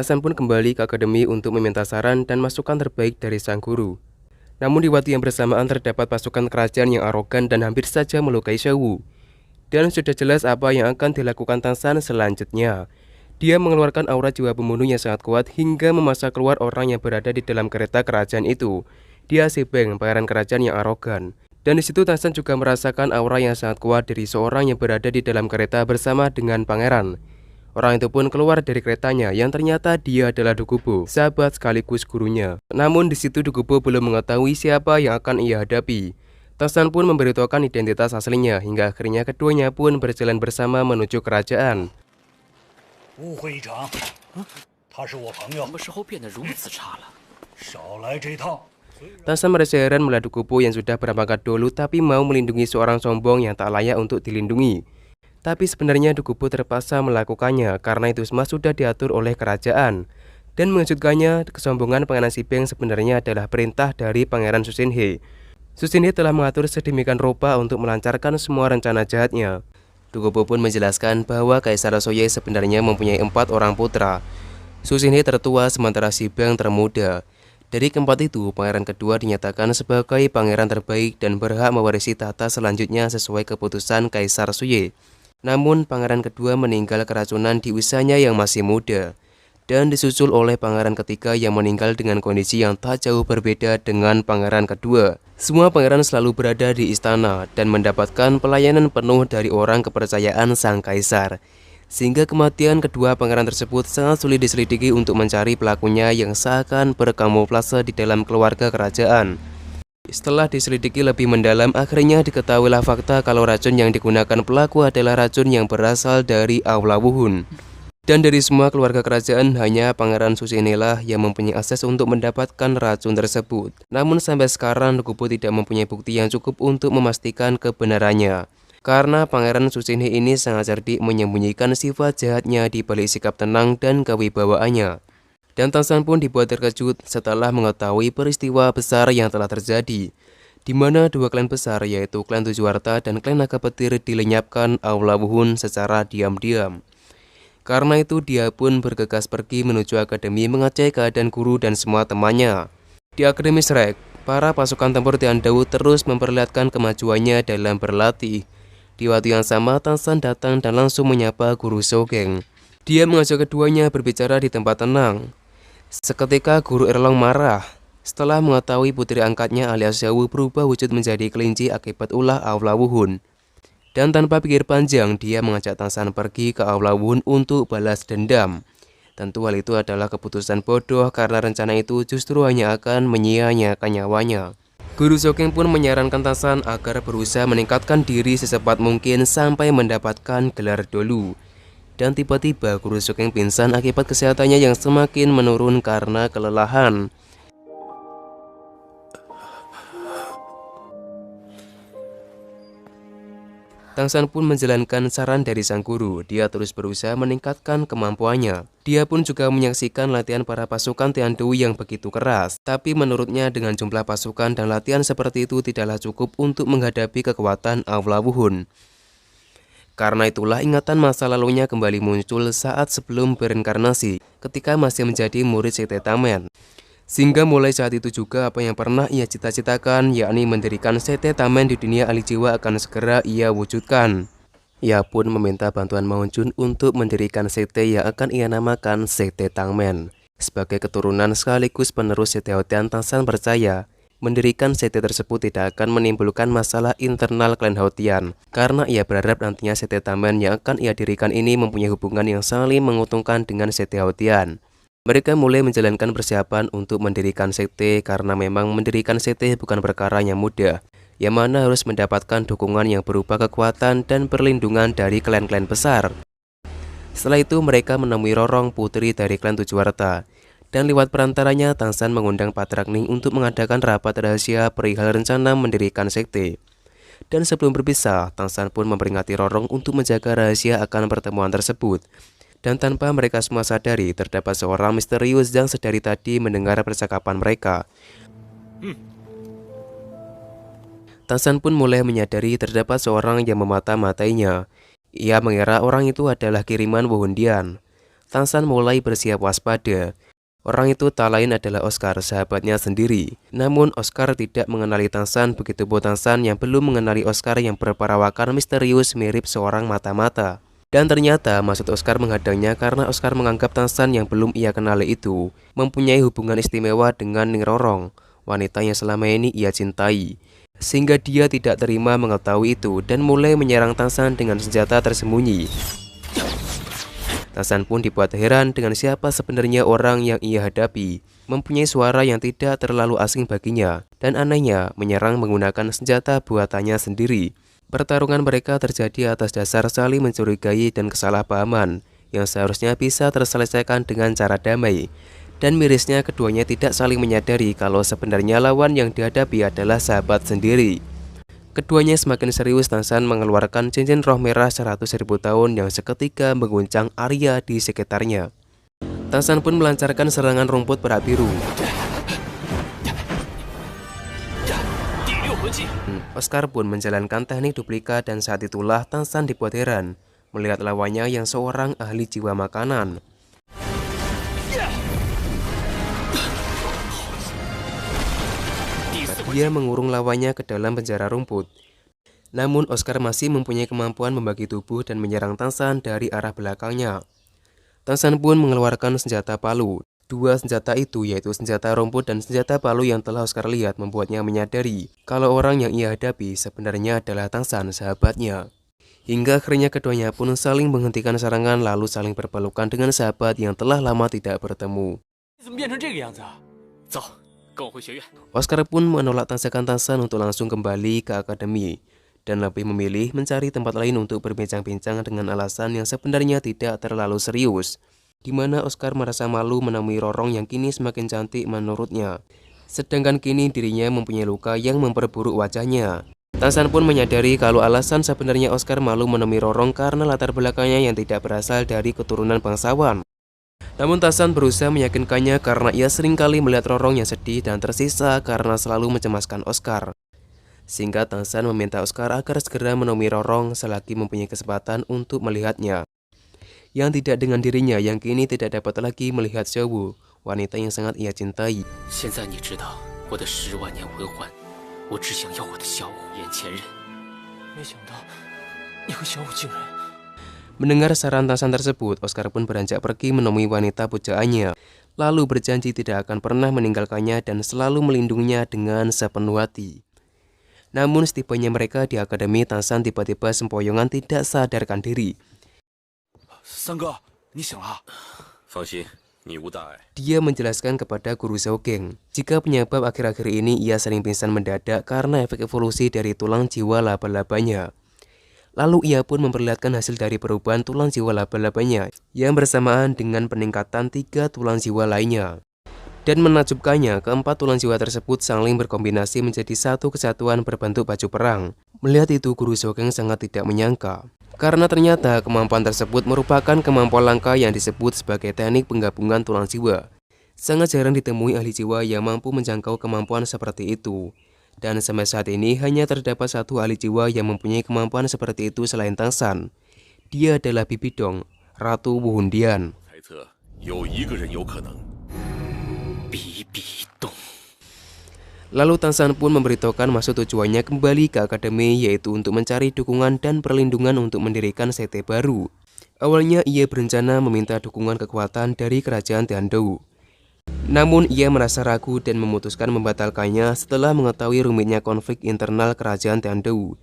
Tasan pun kembali ke akademi untuk meminta saran dan masukan terbaik dari sang guru. Namun di waktu yang bersamaan terdapat pasukan kerajaan yang arogan dan hampir saja melukai Xiaowu. Dan sudah jelas apa yang akan dilakukan Tasan selanjutnya. Dia mengeluarkan aura jiwa pembunuh yang sangat kuat hingga memaksa keluar orang yang berada di dalam kereta kerajaan itu. Dia Sebeng, pangeran kerajaan yang arogan. Dan di situ Tasan juga merasakan aura yang sangat kuat dari seorang yang berada di dalam kereta bersama dengan pangeran. Orang itu pun keluar dari keretanya yang ternyata dia adalah Dukubo, sahabat sekaligus gurunya. Namun di situ Dukubo belum mengetahui siapa yang akan ia hadapi. Tasan pun memberitahukan identitas aslinya hingga akhirnya keduanya pun berjalan bersama menuju kerajaan. Tasan merasa heran melihat Dukubo yang sudah berpangkat dulu tapi mau melindungi seorang sombong yang tak layak untuk dilindungi. Tapi sebenarnya Dukubo terpaksa melakukannya karena itu semua sudah diatur oleh kerajaan. Dan mengejutkannya, kesombongan Pangeran Sebeng sebenarnya adalah perintah dari Pangeran Susinhe. Susinhe telah mengatur sedemikian rupa untuk melancarkan semua rencana jahatnya. Dukubo pun menjelaskan bahwa Kaisar Soye sebenarnya mempunyai 4 orang putra. Susinhe tertua sementara Sebeng termuda. Dari keempat itu, pangeran kedua dinyatakan sebagai pangeran terbaik dan berhak mewarisi tahta selanjutnya sesuai keputusan Kaisar Soye. Namun, pangeran kedua meninggal keracunan di usianya yang masih muda, dan disusul oleh pangeran ketiga yang meninggal dengan kondisi yang tak jauh berbeda dengan pangeran kedua. Semua pangeran selalu berada di istana dan mendapatkan pelayanan penuh dari orang kepercayaan sang kaisar. Sehingga kematian kedua pangeran tersebut sangat sulit diselidiki untuk mencari pelakunya yang seakan berkamuflase di dalam keluarga kerajaan. Setelah diselidiki lebih mendalam, akhirnya diketahuilah fakta kalau racun yang digunakan pelaku adalah racun yang berasal dari Aula Wuhun. Dan dari semua keluarga kerajaan, hanya Pangeran Susinhe lah yang mempunyai akses untuk mendapatkan racun tersebut. Namun sampai sekarang, Dukubo tidak mempunyai bukti yang cukup untuk memastikan kebenarannya. Karena Pangeran Susinhe ini sangat cerdik menyembunyikan sifat jahatnya di balik sikap tenang dan kewibawaannya. Dan Tasan pun dibuat terkejut setelah mengetahui peristiwa besar yang telah terjadi, di mana dua klan besar yaitu klan Tujuh Harta dan klan Naga Petir dilenyapkan Aula Wuhun secara diam-diam. Karena itu dia pun bergegas pergi menuju akademi mengecek keadaan guru dan semua temannya. Di Akademi Shrek, para pasukan tempur Tian Dao terus memperlihatkan kemajuannya dalam berlatih. Di waktu yang sama, Tasan datang dan langsung menyapa Guru Shogeng. Dia mengajak keduanya berbicara di tempat tenang. Seketika Guru Erlong marah setelah mengetahui putri angkatnya alias Xiaowu berubah wujud menjadi kelinci akibat ulah Aula Wuhun. Dan tanpa pikir panjang, dia mengajak Tasan pergi ke Aula Wuhun untuk balas dendam. Tentu hal itu adalah keputusan bodoh karena rencana itu justru hanya akan menyia-nyiakan nyawanya. Guru Shogeng pun menyarankan Tasan agar berusaha meningkatkan diri secepat mungkin sampai mendapatkan gelar dolu. Dan tiba-tiba Guru Shogeng pingsan akibat kesehatannya yang semakin menurun karena kelelahan. Tasan pun menjalankan saran dari sang guru. Dia terus berusaha meningkatkan kemampuannya. Dia pun juga menyaksikan latihan para pasukan Tian Dao yang begitu keras. Tapi menurutnya dengan jumlah pasukan dan latihan seperti itu tidaklah cukup untuk menghadapi kekuatan Aula Wuhun. Karena itulah ingatan masa lalunya kembali muncul saat sebelum berinkarnasi, ketika masih menjadi murid Sekte Tamen. Sehingga mulai saat itu juga apa yang pernah ia cita-citakan, yakni mendirikan Sekte Tamen di dunia ahli jiwa akan segera ia wujudkan. Ia pun meminta bantuan Mahun Jun untuk mendirikan sekte yang akan ia namakan Sekte Tangmen. Sebagai keturunan sekaligus penerus Sekte Haotian, Tasan percaya mendirikan sekte tersebut tidak akan menimbulkan masalah internal klan Haotian, karena ia berharap nantinya Sekte Tamen yang akan ia dirikan ini mempunyai hubungan yang saling menguntungkan dengan Sekte Haotian. Mereka mulai menjalankan persiapan untuk mendirikan sekte karena memang mendirikan sekte bukan perkara yang mudah, yang mana harus mendapatkan dukungan yang berupa kekuatan dan perlindungan dari klan-klan besar. Setelah itu mereka menemui Rorong, putri dari klan Tujuh Harta. Dan lewat perantaranya, Tasan mengundang Patrakning untuk mengadakan rapat rahasia perihal rencana mendirikan sekte. Dan sebelum berpisah, Tasan pun memperingati Rorong untuk menjaga rahasia akan pertemuan tersebut. Dan tanpa mereka semua sadari, terdapat seorang misterius yang sedari tadi mendengar percakapan mereka. Tasan pun mulai menyadari terdapat seorang yang memata-matainya. Ia mengira orang itu adalah kiriman Wuhundian. Tansan mulai bersiap waspada. Orang itu tak lain adalah Oscar, sahabatnya sendiri. Namun Oscar tidak mengenali Tansan, begitu pun Tansan yang belum mengenali Oscar yang berperawakan misterius mirip seorang mata-mata. Dan ternyata maksud Oscar menghadangnya karena Oscar menganggap Tansan yang belum ia kenali itu mempunyai hubungan istimewa dengan Ning Rorong, wanita yang selama ini ia cintai. Sehingga dia tidak terima mengetahui itu dan mulai menyerang Tansan dengan senjata tersembunyi. Tansan pun dibuat heran dengan siapa sebenarnya orang yang ia hadapi. Mempunyai suara yang tidak terlalu asing baginya, dan anehnya menyerang menggunakan senjata buatannya sendiri. Pertarungan mereka terjadi atas dasar saling mencurigai dan kesalahpahaman yang seharusnya bisa terselesaikan dengan cara damai. Dan mirisnya keduanya tidak saling menyadari kalau sebenarnya lawan yang dihadapi adalah sahabat sendiri. Keduanya semakin serius. Tansan mengeluarkan cincin roh merah 100.000 tahun yang seketika mengguncang area di sekitarnya. Tansan pun melancarkan serangan rumput perak biru. Oscar pun menjalankan teknik duplika dan saat itulah Tansan dibuat heran melihat lawannya yang seorang ahli jiwa makanan. Dia mengurung lawannya ke dalam penjara rumput. Namun Oscar masih mempunyai kemampuan membagi tubuh dan menyerang Tansan dari arah belakangnya. Tansan pun mengeluarkan senjata palu. Dua senjata itu yaitu senjata rumput dan senjata palu yang telah Oscar lihat membuatnya menyadari kalau orang yang ia hadapi sebenarnya adalah Tansan, sahabatnya. Hingga akhirnya keduanya pun saling menghentikan serangan lalu saling berpelukan dengan sahabat yang telah lama tidak bertemu. Oscar pun menolak tanjakan Tansan untuk langsung kembali ke akademi dan lebih memilih mencari tempat lain untuk berbincang-bincang dengan alasan yang sebenarnya tidak terlalu serius, di mana Oscar merasa malu menemui Rorong yang kini semakin cantik menurutnya, sedangkan kini dirinya mempunyai luka yang memperburuk wajahnya. Tansan pun menyadari kalau alasan sebenarnya Oscar malu menemui Rorong karena latar belakangnya yang tidak berasal dari keturunan bangsawan. Namun Tansan berusaha meyakinkannya karena ia seringkali melihat Rorong yang sedih dan tersisa karena selalu mencemaskan Oscar. Sehingga Tansan meminta Oscar agar segera menemui Rorong selagi mempunyai kesempatan untuk melihatnya. Yang tidak dengan dirinya yang kini tidak dapat lagi melihat Xiaowu, wanita yang sangat ia cintai. Mendengar saran Tansan tersebut, Oscar pun beranjak pergi menemui wanita pujaannya, lalu berjanji tidak akan pernah meninggalkannya dan selalu melindunginya dengan sepenuh hati. Namun setibanya mereka di akademi, Tansan tiba-tiba sempoyongan tidak sadarkan diri. Dia menjelaskan kepada guru Xiaogeng jika penyebab akhir-akhir ini ia sering pingsan mendadak karena efek evolusi dari tulang jiwa laba-labanya. Lalu ia pun memperlihatkan hasil dari perubahan tulang jiwa laba-labanya yang bersamaan dengan peningkatan 3 tulang jiwa lainnya. Dan menakjubkannya, keempat tulang jiwa tersebut saling berkombinasi menjadi satu kesatuan berbentuk baju perang. Melihat itu, guru Xiaogeng sangat tidak menyangka, karena ternyata kemampuan tersebut merupakan kemampuan langka yang disebut sebagai teknik penggabungan tulang jiwa. Sangat jarang ditemui ahli jiwa yang mampu menjangkau kemampuan seperti itu. Dan sampai saat ini hanya terdapat satu ahli jiwa yang mempunyai kemampuan seperti itu selain Tansan. Dia adalah Bibidong, Ratu Wuhundian. Lalu Tansan pun memberitahukan maksud tujuannya kembali ke akademi, yaitu untuk mencari dukungan dan perlindungan untuk mendirikan sekte baru. Awalnya ia berencana meminta dukungan kekuatan dari kerajaan Tiandou. Namun ia merasa ragu dan memutuskan membatalkannya setelah mengetahui rumitnya konflik internal kerajaan Tiandou,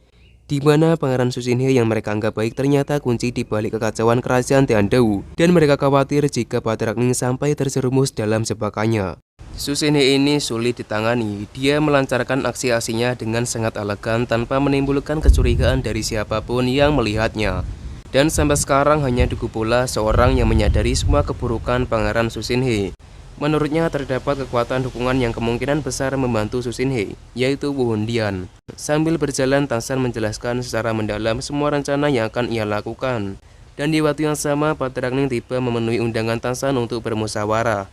di mana Pangeran Susinhe yang mereka anggap baik ternyata kunci di balik kekacauan kerajaan Tiandou, dan mereka khawatir jika Patrak Ning sampai terjerumus dalam jebakannya. Susinhe ini sulit ditangani. Dia melancarkan aksi-aksinya dengan sangat elegan tanpa menimbulkan kecurigaan dari siapapun yang melihatnya. Dan sampai sekarang hanya Dugu pula seorang yang menyadari semua keburukan Pangeran Susinhe. Menurutnya terdapat kekuatan dukungan yang kemungkinan besar membantu Susinhe, yaitu Wuhundian. Sambil berjalan, Tansan menjelaskan secara mendalam semua rencana yang akan ia lakukan. Dan di waktu yang sama, Patrak Ning tiba memenuhi undangan Tansan untuk bermusyawarah.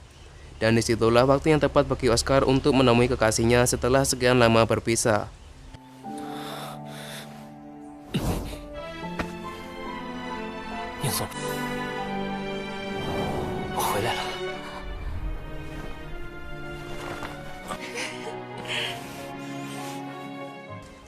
Dan disitulah waktu yang tepat bagi Oscar untuk menemui kekasihnya setelah sekian lama berpisah. 回来了。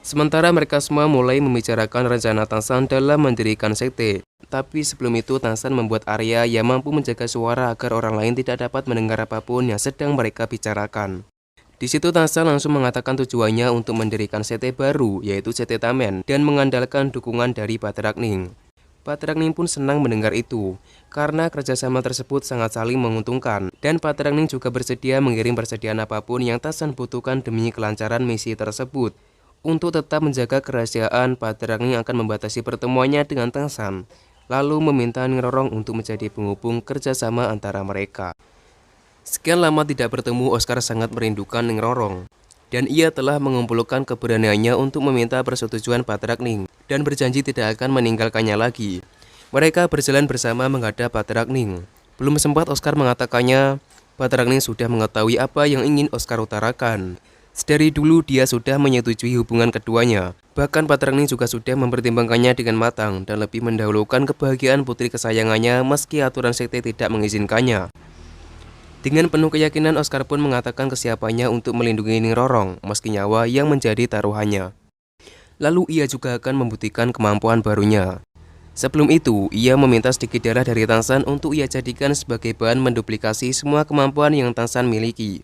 Sementara mereka semua mulai membicarakan rencana Tangsan dalam mendirikan sekte. Tapi sebelum itu Tangsan membuat area yang mampu menjaga suara agar orang lain tidak dapat mendengar apapun yang sedang mereka bicarakan. Di situ Tangsan langsung mengatakan tujuannya untuk mendirikan sekte baru, yaitu sekte Tamen, dan mengandalkan dukungan dari Patrakning. Patrakning pun senang mendengar itu, karena kerjasama tersebut sangat saling menguntungkan, dan Patrakning juga bersedia mengirim persediaan apapun yang Tangsan butuhkan demi kelancaran misi tersebut. Untuk tetap menjaga kerahasiaan, Patrakning akan membatasi pertemuannya dengan Tangsan, lalu meminta Ning Rorong untuk menjadi penghubung kerjasama antara mereka. Sekian lama tidak bertemu, Oscar sangat merindukan Ning Rorong, dan ia telah mengumpulkan keberaniannya untuk meminta persetujuan Patrakning, dan berjanji tidak akan meninggalkannya lagi. Mereka berjalan bersama menghadap Patrakning. Belum sempat Oscar mengatakannya, Patrakning sudah mengetahui apa yang ingin Oscar utarakan. Sedari dulu dia sudah menyetujui hubungan keduanya. Bahkan Patrakning juga sudah mempertimbangkannya dengan matang dan lebih mendahulukan kebahagiaan putri kesayangannya meski aturan sekte tidak mengizinkannya. Dengan penuh keyakinan Oscar pun mengatakan kesiapannya untuk melindungi Ning Rorong meski nyawa yang menjadi taruhannya. Lalu ia juga akan membuktikan kemampuan barunya. Sebelum itu, ia meminta sedikit darah dari Tangsan untuk ia jadikan sebagai bahan menduplikasi semua kemampuan yang Tangsan miliki.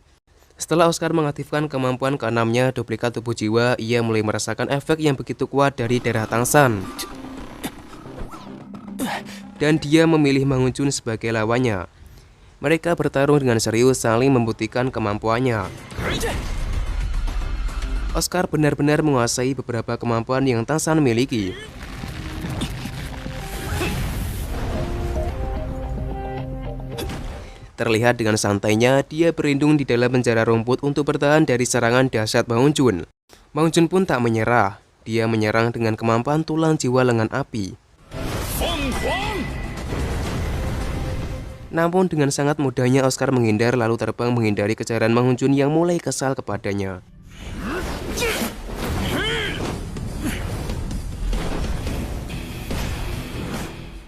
Setelah Oscar mengaktifkan kemampuan keenamnya, duplikat tubuh jiwa, ia mulai merasakan efek yang begitu kuat dari darah Tangsan. Dan dia memilih Mang Hunjun sebagai lawannya. Mereka bertarung dengan serius, saling membuktikan kemampuannya. Oscar benar-benar menguasai beberapa kemampuan yang Tangsan miliki. Terlihat dengan santainya, dia berlindung di dalam penjara rumput untuk bertahan dari serangan dahsyat Mang Hunjun. Mang Hunjun pun tak menyerah. Dia menyerang dengan kemampuan tulang jiwa lengan api. Namun dengan sangat mudahnya Oscar menghindar lalu terbang menghindari kejaran Mang Hunjun yang mulai kesal kepadanya.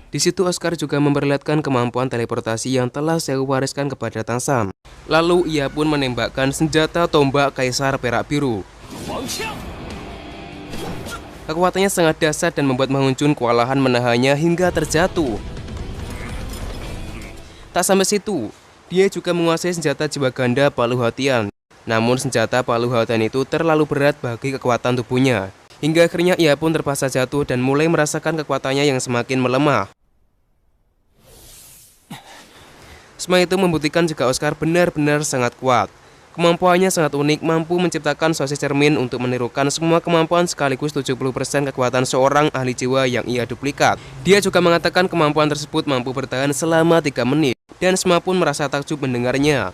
Di situ Oscar juga memperlihatkan kemampuan teleportasi yang telah Seu wariskan kepada Tangsan. Lalu ia pun menembakkan senjata tombak Kaisar Perak Biru. Kekuatannya sangat dahsyat dan membuat Mang Hunjun kewalahan menahannya hingga terjatuh. Tak sampai situ, dia juga menguasai senjata jiwa ganda Palu Hatian. Namun senjata Palu Hatian itu terlalu berat bagi kekuatan tubuhnya. Hingga akhirnya ia pun terpaksa jatuh dan mulai merasakan kekuatannya yang semakin melemah. Semua itu membuktikan jika Oscar benar-benar sangat kuat. Kemampuannya sangat unik, mampu menciptakan sosis cermin untuk menirukan semua kemampuan sekaligus 70% kekuatan seorang ahli jiwa yang ia duplikat. Dia juga mengatakan kemampuan tersebut mampu bertahan selama 3 menit, dan semua pun merasa takjub mendengarnya.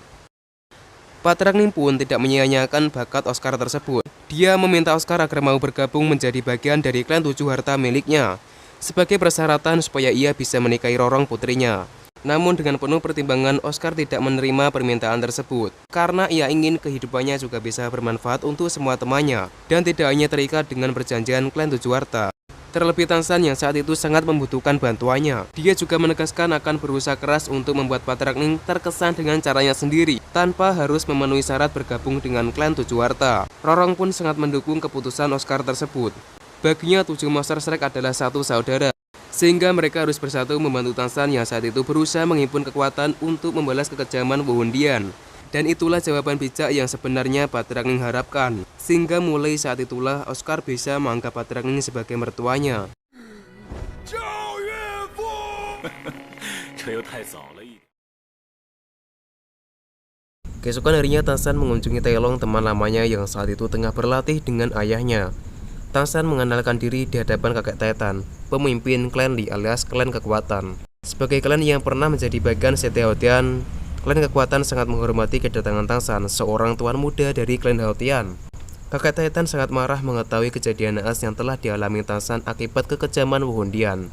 Patrakning pun tidak menyia-nyiakan bakat Oscar tersebut. Dia meminta Oscar agar mau bergabung menjadi bagian dari klan 7 harta miliknya, sebagai persyaratan supaya ia bisa menikahi Rorong putrinya. Namun dengan penuh pertimbangan Oscar tidak menerima permintaan tersebut karena ia ingin kehidupannya juga bisa bermanfaat untuk semua temannya dan tidak hanya terikat dengan perjanjian klan 7 harta. Terlebih Tangsan yang saat itu sangat membutuhkan bantuannya. Dia juga menegaskan akan berusaha keras untuk membuat Patrakning terkesan dengan caranya sendiri tanpa harus memenuhi syarat bergabung dengan klan 7 harta. Rorong pun sangat mendukung keputusan Oscar tersebut. Baginya 7 Monster Strike adalah satu saudara, sehingga mereka harus bersatu membantu Tangsan yang saat itu berusaha menghimpun kekuatan untuk membalas kekejaman Wu Hundian. Dan itulah jawaban bijak yang sebenarnya Patrakning harapkan. Sehingga mulai saat itulah Oscar bisa menganggap Patrakning sebagai mertuanya. Keesokan harinya Tangsan mengunjungi Taelong, teman lamanya yang saat itu tengah berlatih dengan ayahnya. Tangsan mengenalkan diri di hadapan kakek Titan, pemimpin klan Li alias klan kekuatan. Sebagai klan yang pernah menjadi bagian sekte Haotian, klan kekuatan sangat menghormati kedatangan Tangsan, seorang tuan muda dari klan Haotian. Kakek Titan sangat marah mengetahui kejadian naas yang telah dialami Tangsan akibat kekejaman Wu Hundian.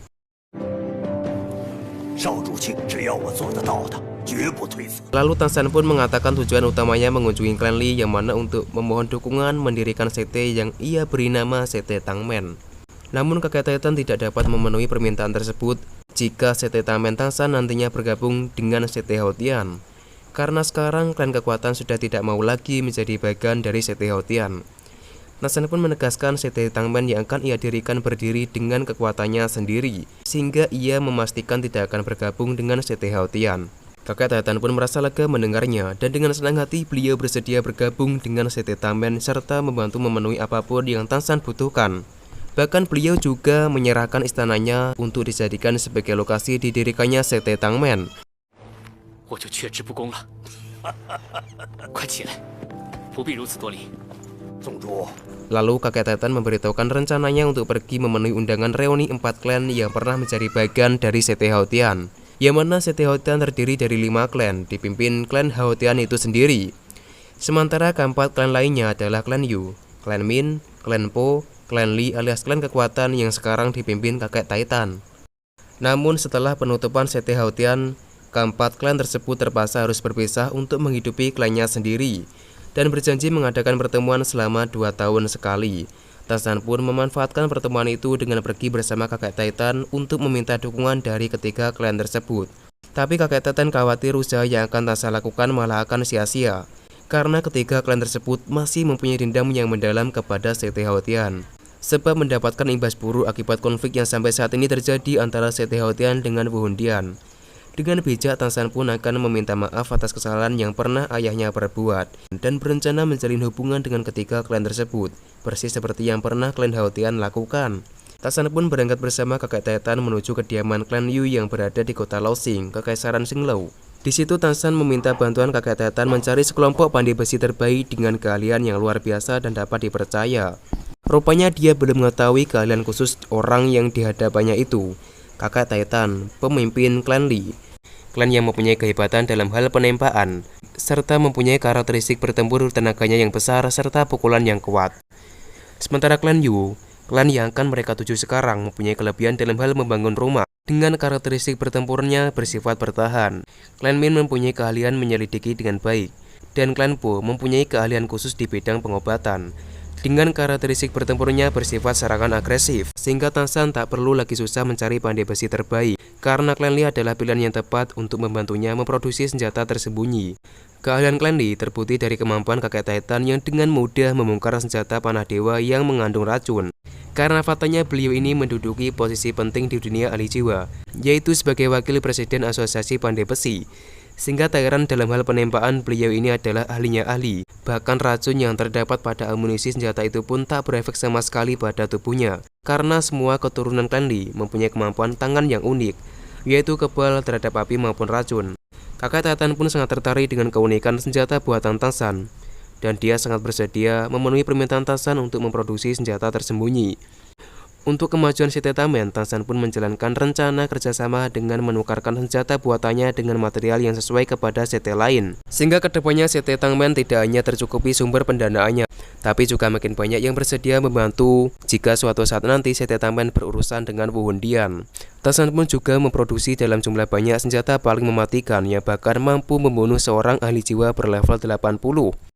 Lalu Tangsan pun mengatakan tujuan utamanya mengunjungi klan Li yang mana untuk memohon dukungan mendirikan sekte yang ia beri nama sekte Tangmen. Namun kakek Titan tidak dapat memenuhi permintaan tersebut jika Sete Tangmen Tangsan nantinya bergabung dengan Sete Haotian. Karena sekarang klan kekuatan sudah tidak mau lagi menjadi bagian dari Sete Haotian. Tangsan pun menegaskan Sete Tangmen yang akan ia dirikan berdiri dengan kekuatannya sendiri, sehingga ia memastikan tidak akan bergabung dengan Sete Haotian. Kakek Taitan pun merasa lega mendengarnya, dan dengan senang hati beliau bersedia bergabung dengan Sete Tangmen serta membantu memenuhi apapun yang Tangsan butuhkan. Bahkan beliau juga menyerahkan istananya untuk dijadikan sebagai lokasi didirikannya Sete Tangmen. Lalu kakek Taitan memberitahukan rencananya untuk pergi memenuhi undangan reuni 4 klan yang pernah menjadi bagian dari Sete Haotian, yang mana Sete Haotian terdiri dari 5 klan, dipimpin klan Haotian itu sendiri. Sementara keempat klan lainnya adalah klan Yu, klan Min, klan Po, klan Li alias klan kekuatan yang sekarang dipimpin kakek Taitan. Namun setelah penutupan Sete Haotian, keempat klan tersebut terpaksa harus berpisah untuk menghidupi klannya sendiri, dan berjanji mengadakan pertemuan selama 2 tahun sekali. Tangsan pun memanfaatkan pertemuan itu dengan pergi bersama kakek Taitan untuk meminta dukungan dari ketiga klan tersebut. Tapi kakek Taitan khawatir usaha yang akan Tangsan lakukan malah akan sia-sia, karena ketiga klan tersebut masih mempunyai dendam yang mendalam kepada Sete Haotian, sebab mendapatkan imbas buruk akibat konflik yang sampai saat ini terjadi antara Sete Haotian dengan Wu Hundian. Dengan bijak, Tangsan pun akan meminta maaf atas kesalahan yang pernah ayahnya perbuat, dan berencana menjalin hubungan dengan ketiga klan tersebut, persis seperti yang pernah klan Haotian lakukan. Tangsan pun berangkat bersama kakek Taitan menuju kediaman klan Yu yang berada di kota Laosing, Kekaisaran Xinglou. Di situ Tangsan meminta bantuan kakek Taitan mencari sekelompok pandai besi terbaik dengan keahlian yang luar biasa dan dapat dipercaya. Rupanya dia belum mengetahui keahlian khusus orang yang dihadapannya itu, kakek Taitan, pemimpin klan Li. Klan yang mempunyai kehebatan dalam hal penempaan, serta mempunyai karakteristik bertempur tenaganya yang besar serta pukulan yang kuat. Sementara klan Yu, klan yang akan mereka tuju sekarang, mempunyai kelebihan dalam hal membangun rumah, dengan karakteristik bertempurnya bersifat bertahan. Klan Min mempunyai keahlian menyelidiki dengan baik, dan klan Po mempunyai keahlian khusus di bidang pengobatan, dengan karakteristik bertempurnya bersifat serangan agresif, sehingga Tangsan tak perlu lagi susah mencari pandai besi terbaik, karena klan Li adalah pilihan yang tepat untuk membantunya memproduksi senjata tersembunyi. Keahlian klan Li terbukti dari kemampuan kakek Taitan yang dengan mudah membongkar senjata panah dewa yang mengandung racun. Karena faktanya beliau ini menduduki posisi penting di dunia ahli jiwa, yaitu sebagai wakil presiden asosiasi pandai besi. Sehingga tak heran dalam hal penempaan beliau ini adalah ahlinya ahli. Bahkan racun yang terdapat pada amunisi senjata itu pun tak berefek sama sekali pada tubuhnya, karena semua keturunan klan Li mempunyai kemampuan tangan yang unik, yaitu kebal terhadap api maupun racun. Kakek Taitan pun sangat tertarik dengan keunikan senjata buatan Tangsan, dan dia sangat bersedia memenuhi permintaan Tangsan untuk memproduksi senjata tersembunyi. Untuk kemajuan Sete Tangmen, Tangsan pun menjalankan rencana kerjasama dengan menukarkan senjata buatannya dengan material yang sesuai kepada Sete lain. Sehingga kedepannya Sete Tangmen tidak hanya tercukupi sumber pendanaannya, tapi juga makin banyak yang bersedia membantu jika suatu saat nanti Sete Tangmen berurusan dengan Wu Hundian. Tangsan pun juga memproduksi dalam jumlah banyak senjata paling mematikan yang bahkan mampu membunuh seorang ahli jiwa berlevel 80.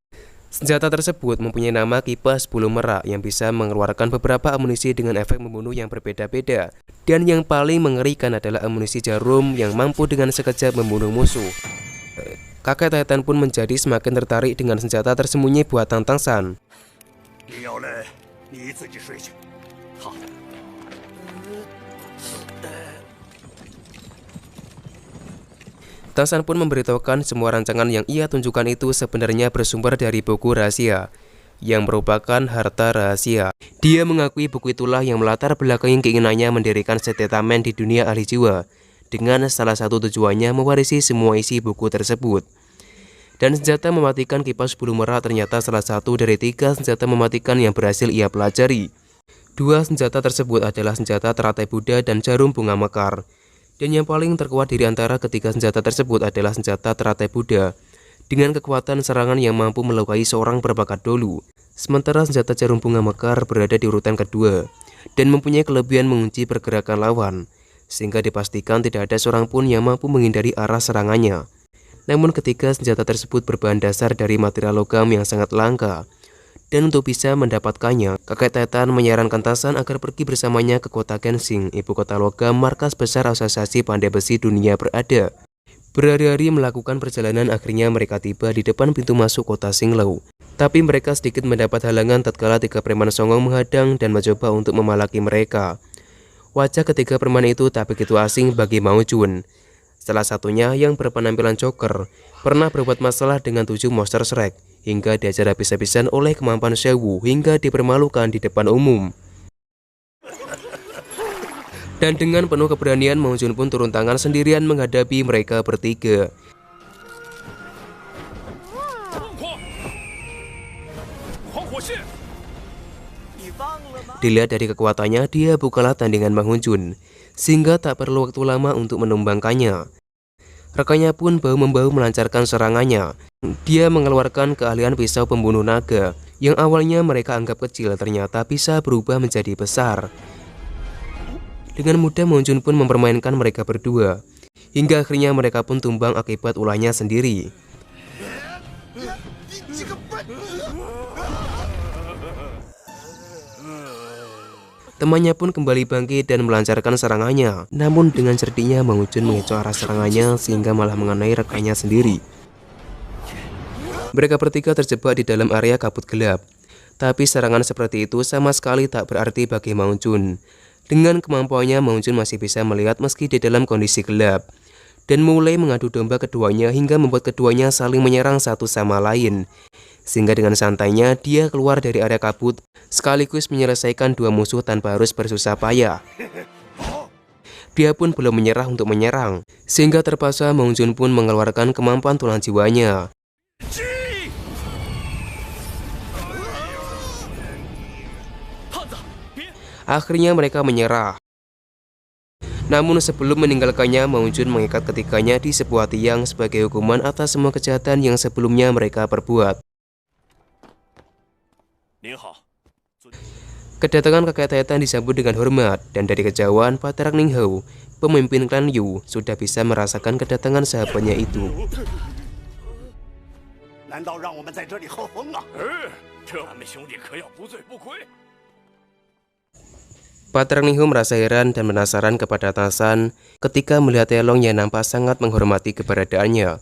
Senjata tersebut mempunyai nama kipas bulu merak yang bisa mengeluarkan beberapa amunisi dengan efek membunuh yang berbeda-beda. Dan yang paling mengerikan adalah amunisi jarum yang mampu dengan sekejap membunuh musuh. Kakek Taitan pun menjadi semakin tertarik dengan senjata tersembunyi buatan Tangsan. Tangsan pun memberitahukan semua rancangan yang ia tunjukkan itu sebenarnya bersumber dari buku rahasia, yang merupakan harta rahasia. Dia mengakui buku itulah yang melatar belakangi keinginannya mendirikan Sete Tangmen di dunia ahli jiwa, dengan salah satu tujuannya mewarisi semua isi buku tersebut. Dan senjata mematikan kipas bulu merak ternyata salah satu dari 3 senjata mematikan yang berhasil ia pelajari. 2 senjata tersebut adalah senjata teratai Buddha dan jarum bunga mekar. Dan yang paling terkuat dari antara ketiga senjata tersebut adalah senjata teratai Buddha, dengan kekuatan serangan yang mampu melukai seorang berbakat dolu. Sementara senjata jarum bunga mekar berada di urutan kedua, dan mempunyai kelebihan mengunci pergerakan lawan, sehingga dipastikan tidak ada seorang pun yang mampu menghindari arah serangannya. Namun ketiga senjata tersebut berbahan dasar dari material logam yang sangat langka, Dan untuk bisa mendapatkannya, kakek Titan menyarankan Tarzan agar pergi bersamanya ke kota Kensing, ibu kota logam markas besar asosiasi pandai besi dunia berada. Berhari-hari melakukan perjalanan, akhirnya mereka tiba di depan pintu masuk kota Singlou. Tapi mereka sedikit mendapat halangan tatkala 3 preman songong menghadang dan mencoba untuk memalaki mereka. Wajah ketiga preman itu tak begitu asing bagi Mao Jun. Salah satunya yang berpenampilan Joker, pernah berbuat masalah dengan 7 monster Shrek, hingga diajar habis-habisan oleh kemampuan Sewu hingga dipermalukan di depan umum. Dan dengan penuh keberanian, Mao Jun pun turun tangan sendirian menghadapi mereka bertiga. Dilihat dari kekuatannya, dia bukanlah tandingan Mao Jun, sehingga tak perlu waktu lama untuk menumbangkannya. Rekannya pun bahu-membahu melancarkan serangannya. Dia mengeluarkan keahlian pisau pembunuh naga, yang awalnya mereka anggap kecil ternyata bisa berubah menjadi besar. Dengan mudah Mao Jun pun mempermainkan mereka berdua, hingga akhirnya mereka pun tumbang akibat ulahnya sendiri. Temannya pun kembali bangkit dan melancarkan serangannya. Namun dengan cerdiknya Mao Jun mengecoh arah serangannya sehingga malah mengenai rekannya sendiri. Mereka bertiga terjebak di dalam area kabut gelap. Tapi serangan seperti itu sama sekali tak berarti bagi Mao Jun. Dengan kemampuannya, Mao Jun masih bisa melihat meski di dalam kondisi gelap, dan mulai mengadu domba keduanya hingga membuat keduanya saling menyerang satu sama lain. Sehingga dengan santainya dia keluar dari area kabut, sekaligus menyelesaikan 2 musuh tanpa harus bersusah payah. Dia pun belum menyerah untuk menyerang, sehingga terpaksa Mao Jun pun mengeluarkan kemampuan tulang jiwanya. Akhirnya mereka menyerah. Namun sebelum meninggalkannya, Mao Jun mengikat ketiganya di sebuah tiang sebagai hukuman atas semua kejahatan yang sebelumnya mereka perbuat. Kedatangan kakek Titan disambut dengan hormat, dan dari kejauhan Patrak Ninghou, pemimpin klan Yu, sudah bisa merasakan kedatangan sahabatnya itu. Patrak Ninghou merasa heran dan penasaran kepada Tarzan ketika melihat Elong yang nampak sangat menghormati keberadaannya.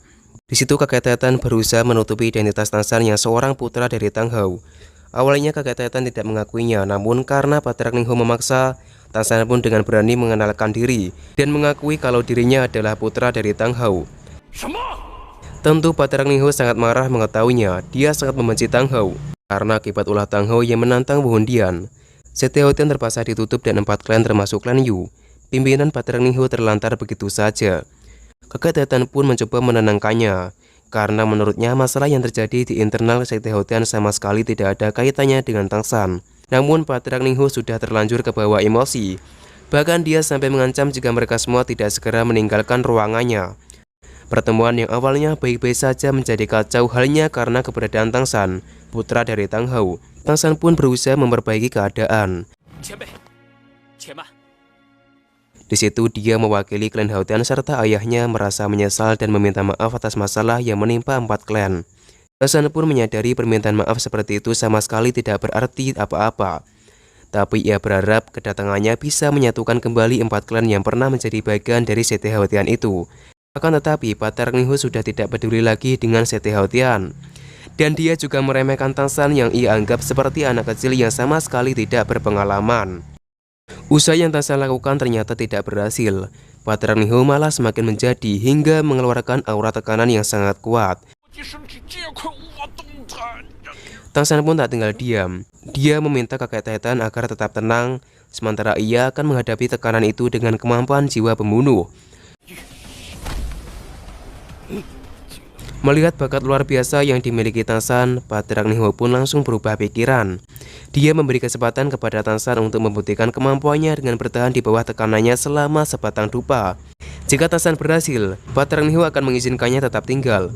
Di situ kakek Titan berusaha menutupi identitas Tarzan yang seorang putra dari Tang Hou. Awalnya kakek Titan tidak mengakuinya, namun karena Patrak Ninghou memaksa, Tarzan pun dengan berani mengenalkan diri dan mengakui kalau dirinya adalah putra dari Tang Hou. Tentu Patrak Ninghou sangat marah mengetahuinya. Dia sangat membenci Tang Hou karena akibat ulah Tang Hou yang menantang pengundian. Setihoudian terpaksa ditutup dan 4 klan termasuk klan Yu. Pimpinan Patrak Ninghou terlantar begitu saja. Kakek Titan pun mencoba menenangkannya, karena menurutnya masalah yang terjadi di internal Setihoudian sama sekali tidak ada kaitannya dengan Tarzan. Namun Patrak Ninghou sudah terlanjur kebawa emosi. Bahkan dia sampai mengancam jika mereka semua tidak segera meninggalkan ruangannya. Pertemuan yang awalnya baik-baik saja menjadi kacau halnya karena keberadaan Tarzan, putra dari Tang Hou. Tarzan pun berusaha memperbaiki keadaan. Di situ dia mewakili klan Hautian serta ayahnya merasa menyesal dan meminta maaf atas masalah yang menimpa 4 klan. Tarzan pun menyadari permintaan maaf seperti itu sama sekali tidak berarti apa-apa. Tapi ia berharap kedatangannya bisa menyatukan kembali 4 klan yang pernah menjadi bagian dari Setihoudian itu. Akan tetapi Patrak Ninghou sudah tidak peduli lagi dengan Setihoudian. Dan dia juga meremehkan Tarzan yang ia anggap seperti anak kecil yang sama sekali tidak berpengalaman. Usaha yang Tarzan lakukan ternyata tidak berhasil. Patrak Ninghou malah semakin menjadi hingga mengeluarkan aura tekanan yang sangat kuat. Tarzan pun tak tinggal diam. Dia meminta kakek Titan agar tetap tenang, sementara ia akan menghadapi tekanan itu dengan kemampuan jiwa pembunuh. Melihat bakat luar biasa yang dimiliki Tarzan, Patrak Ninghou pun langsung berubah pikiran. Dia memberi kesempatan kepada Tarzan untuk membuktikan kemampuannya dengan bertahan di bawah tekanannya selama sebatang dupa. Jika Tarzan berhasil, Patrak Ninghou akan mengizinkannya tetap tinggal.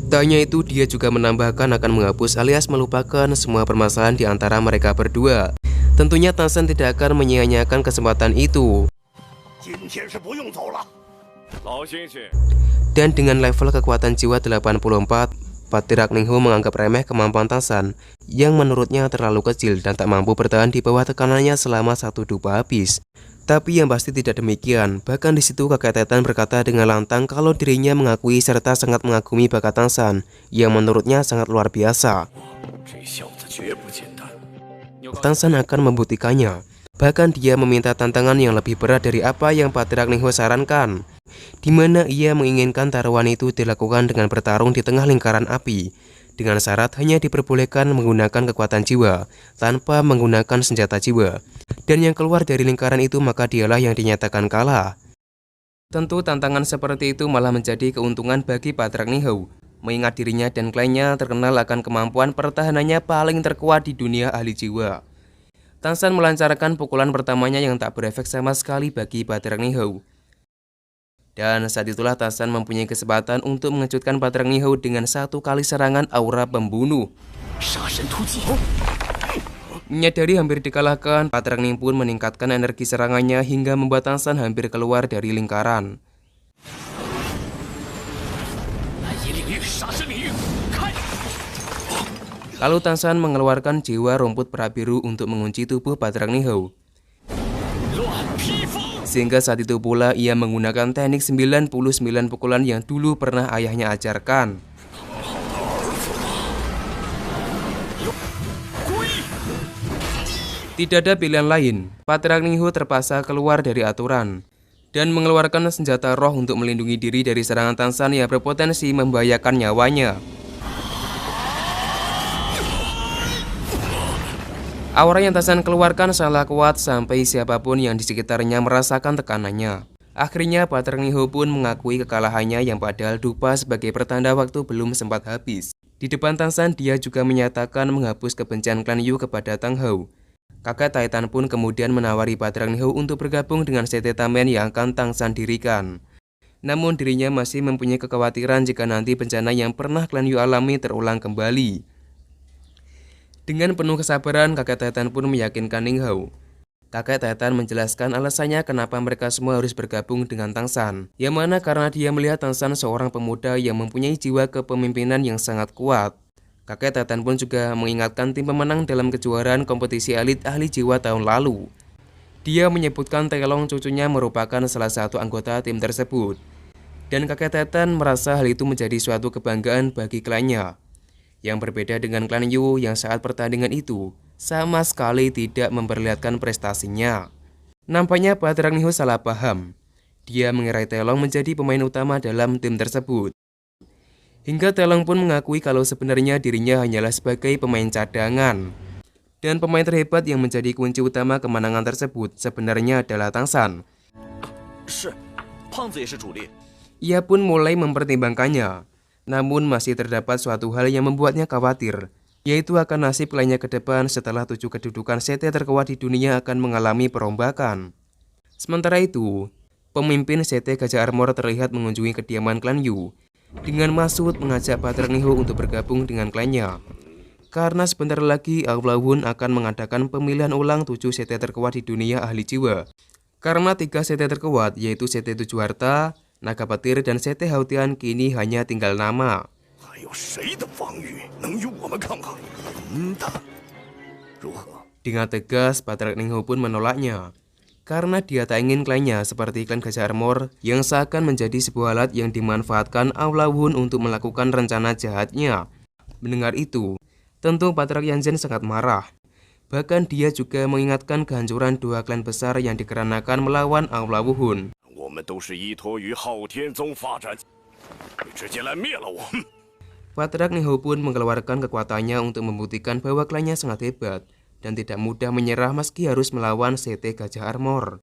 Tak hanya itu, dia juga menambahkan akan menghapus alias melupakan semua permasalahan di antara mereka berdua. Tentunya Tarzan tidak akan menyia-nyiakan kesempatan itu. Dan dengan level kekuatan jiwa 84, Patrak Ningho menganggap remeh kemampuan Tansan yang menurutnya terlalu kecil dan tak mampu bertahan di bawah tekanannya selama satu dupa habis. Tapi yang pasti tidak demikian. Bahkan di situ kakek Titan berkata dengan lantang kalau dirinya mengakui serta sangat mengagumi bakat Tansan yang menurutnya sangat luar biasa. Tansan akan membuktikannya. Bahkan dia meminta tantangan yang lebih berat dari apa yang Patrak Ningho sarankan, di mana ia menginginkan taruhan itu dilakukan dengan bertarung di tengah lingkaran api, dengan syarat hanya diperbolehkan menggunakan kekuatan jiwa, tanpa menggunakan senjata jiwa. Dan yang keluar dari lingkaran itu maka dialah yang dinyatakan kalah. Tentu tantangan seperti itu malah menjadi keuntungan bagi Patrak Ningho, mengingat dirinya dan kliennya terkenal akan kemampuan pertahanannya paling terkuat di dunia ahli jiwa. Tansan melancarkan pukulan pertamanya yang tak berefek sama sekali bagi Patrak Ningho. Dan saat itulah Tansan mempunyai kesempatan untuk mengejutkan Patrak Ningho dengan satu kali serangan aura pembunuh. Menyadari hampir dikalahkan, Patrak Ningho pun meningkatkan energi serangannya hingga membuat Tansan hampir keluar dari lingkaran. Lalu Tansan mengeluarkan jiwa rumput perah biru untuk mengunci tubuh Patrak Ningho. Sehingga saat itu pula ia menggunakan teknik 99 pukulan yang dulu pernah ayahnya ajarkan. Tidak ada pilihan lain, Patrak Ningho terpaksa keluar dari aturan dan mengeluarkan senjata roh untuk melindungi diri dari serangan Tansan yang berpotensi membahayakan nyawanya. Aura yang Tansan keluarkan sangatlah kuat sampai siapapun yang di sekitarnya merasakan tekanannya. Akhirnya Patrak Ningho pun mengakui kekalahannya yang padahal dupa sebagai pertanda waktu belum sempat habis. Di depan Tansan dia juga menyatakan menghapus kebencian klan Yu kepada Tang Hou. Kakek Titan pun kemudian menawari Patrak Ningho untuk bergabung dengan Sete Tamen yang akan Tansan dirikan. Namun dirinya masih mempunyai kekhawatiran jika nanti bencana yang pernah klan Yu alami terulang kembali. Dengan penuh kesabaran, kakek Titan pun meyakinkan Ningho. Kakek Titan menjelaskan alasannya kenapa mereka semua harus bergabung dengan Tansan, yang mana karena dia melihat Tansan seorang pemuda yang mempunyai jiwa kepemimpinan yang sangat kuat. Kakek Titan pun juga mengingatkan tim pemenang dalam kejuaraan kompetisi elit ahli jiwa tahun lalu. Dia menyebutkan Telong cucunya merupakan salah satu anggota tim tersebut. Dan kakek Titan merasa hal itu menjadi suatu kebanggaan bagi kliennya. Yang berbeda dengan klan Yu yang saat pertandingan itu sama sekali tidak memperlihatkan prestasinya. Nampaknya Patrak Ningho salah paham. Dia mengira Telong menjadi pemain utama dalam tim tersebut. Hingga Telong pun mengakui kalau sebenarnya dirinya hanyalah sebagai pemain cadangan. Dan pemain terhebat yang menjadi kunci utama kemenangan tersebut sebenarnya adalah Tansan. Ia pun mulai mempertimbangkannya. Namun masih terdapat suatu hal yang membuatnya khawatir, yaitu akan nasib kliennya ke depan setelah 7 kedudukan Sete terkuat di dunia akan mengalami perombakan. Sementara itu, pemimpin Sete Gajah Armor terlihat mengunjungi kediaman klan Yu dengan maksud mengajak Patrak Ningho untuk bergabung dengan klannya. Karena sebentar lagi Aula Hun akan mengadakan pemilihan ulang 7 Sete terkuat di dunia ahli jiwa. Karena 3 Sete terkuat yaitu Sete Tujuh Harta, Naga Petir, dan Sete Hautian kini hanya tinggal nama. Dengan tegas, Patrak Ningho pun menolaknya. Karena dia tak ingin kliennya seperti klan Gajah Armor yang seakan menjadi sebuah alat yang dimanfaatkan Aula Hun untuk melakukan rencana jahatnya. Mendengar itu, tentu Patrak Yanzhen sangat marah. Bahkan dia juga mengingatkan kehancuran 2 klan besar yang dikarenakan melawan Aula Hun. Patrak Ningho pun mengeluarkan kekuatannya untuk membuktikan bahwa klannya sangat hebat dan tidak mudah menyerah meski harus melawan Sete Gajah Armor.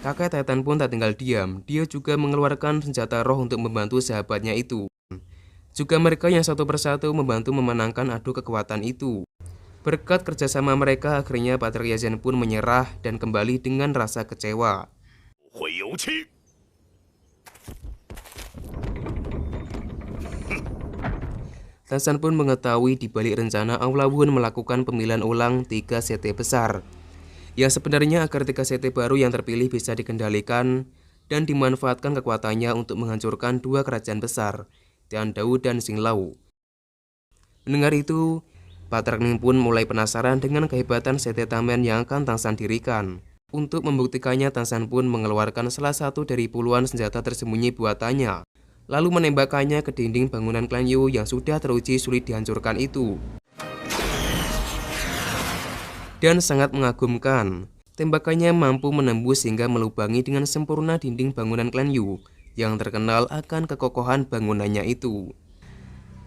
Kakek Titan pun tak tinggal diam, dia juga mengeluarkan senjata roh untuk membantu sahabatnya itu. Juga mereka yang satu persatu membantu memenangkan adu kekuatan itu. Berkat kerjasama mereka, akhirnya Patrak Yanzhen pun menyerah dan kembali dengan rasa kecewa. Tansan pun mengetahui di balik rencana Aula Hun melakukan pemilihan ulang 3 Sete besar. Yang sebenarnya agar 3 Sete baru yang terpilih bisa dikendalikan dan dimanfaatkan kekuatannya untuk menghancurkan dua kerajaan besar, Tian Dao dan Xinglau. Mendengar itu, Patrakning pun mulai penasaran dengan kehebatan Setetamen yang akan Tangshan dirikan. Untuk membuktikannya, Tangshan pun mengeluarkan salah satu dari puluhan senjata tersembunyi buatannya, lalu menembakkannya ke dinding bangunan klan Yu yang sudah teruji sulit dihancurkan itu. Dan sangat mengagumkan, tembakannya mampu menembus hingga melubangi dengan sempurna dinding bangunan klan Yu yang terkenal akan kekokohan bangunannya itu.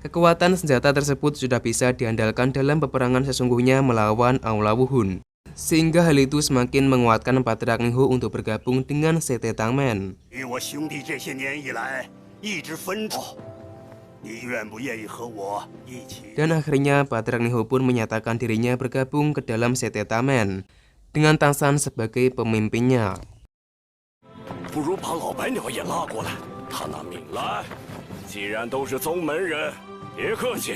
Kekuatan senjata tersebut sudah bisa diandalkan dalam peperangan sesungguhnya melawan Aula Wuhun, sehingga hal itu semakin menguatkan Patrakning untuk bergabung dengan Setetamen. Dan akhirnya Patrakning pun menyatakan dirinya bergabung ke dalam Setetamen dengan Tangshan sebagai pemimpinnya. 不如把老白鸟也拉过来，他那敏来，既然都是宗门人，别客气，